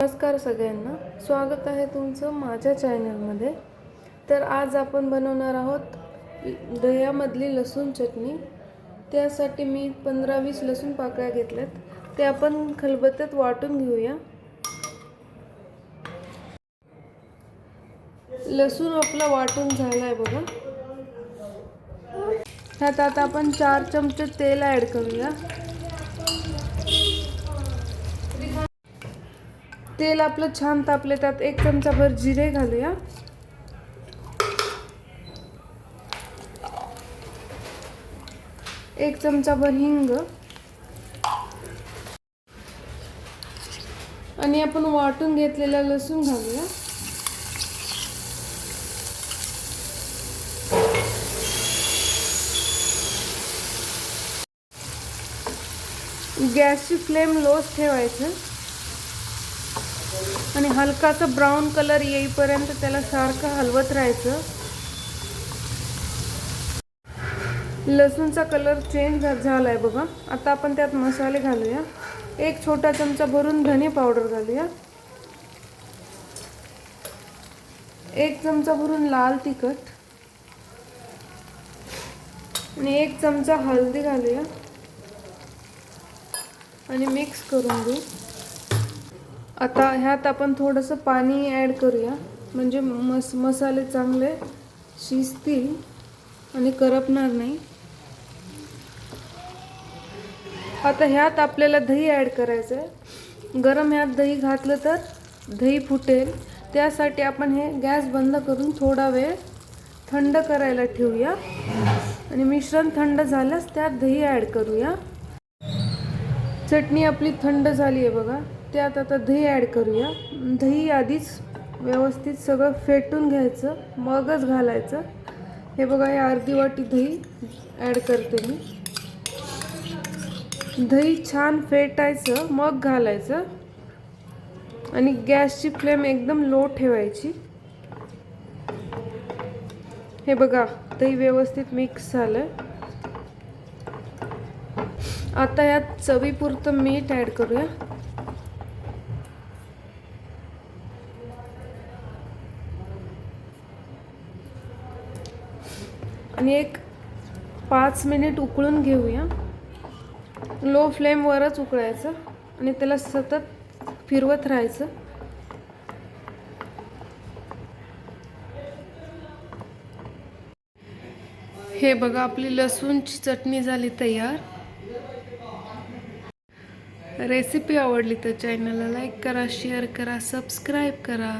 नमस्कार सगळ्यांना, स्वागत आहे तुमचं माझ्या चॅनलमध्ये। तर आज आपण बनवणार आहोत दह्यामधली लसूण चटणी। त्यासाठी मी 15-20 लसूण पाकळ्या घेतल्यात, ते आपण खलबत्त्यात वाटून घेऊया। लसूण आपला वाटून झालाय बघा। ह्यात आता आपण 4 चमचे तेल ॲड करूया। तेल आपलं छान तापले, त्यात 1 चमचाभर जिरे घालूया। 1 चमचाभर हिंग आणि आपण वाटून घेतलेला लसूण घालूया। गॅसची फ्लेम लोच ठेवायचं आणि हलकासा ब्राऊन कलर येईपर्यंत त्याला सारखं हलवत राहायचं। लसूणचा कलर चेंज झालाय बघा। आता आपण त्यात मसाले घालूया। 1 छोटा चमचा भरून धने पावडर घालूया। 1 चमचा भरून लाल तिखट आणि 1 चमचा हळदी घालूया आणि मिक्स करून घेऊ। आता ह्यात आपण थोडंसं पाणी ॲड करूया, म्हणजे मसाले चांगले शिजतील आणि करपणार नाही। आता ह्यात आपल्याला दही ॲड करायचं आहे। गरम ह्यात दही घातलं तर दही फुटेल, त्यासाठी आपण हे गॅस बंद करून थोडा वेळ थंड करायला ठेवूया आणि मिश्रण थंड झाल्यास त्यात दही ॲड करूया। चटणी आपली थंड झाली आहे बघा, त्यात आता दही ॲड करूया। दही आधीच व्यवस्थित सगळं फेटून घ्यायचं, मगच घालायचं। हे बघा, हे अर्धी वाटी दही ॲड करते मी। दही छान फेटायचं, मग घालायचं आणि गॅसची फ्लेम एकदम लो ठेवायची। हे बघा, दही व्यवस्थित मिक्स झालं। आता यात चवीपुरतं मीठ ॲड करूया आणि 5 मिनिट उकळून घेऊया। लो फ्लेमवरच उकळायचं आणि त्याला सतत फिरवत राहायचं। हे बघा, आपली लसूणची चटणी झाली तयार। रेसिपी आवडली तर चॅनलला लाईक करा, शेअर करा, सबस्क्राईब करा।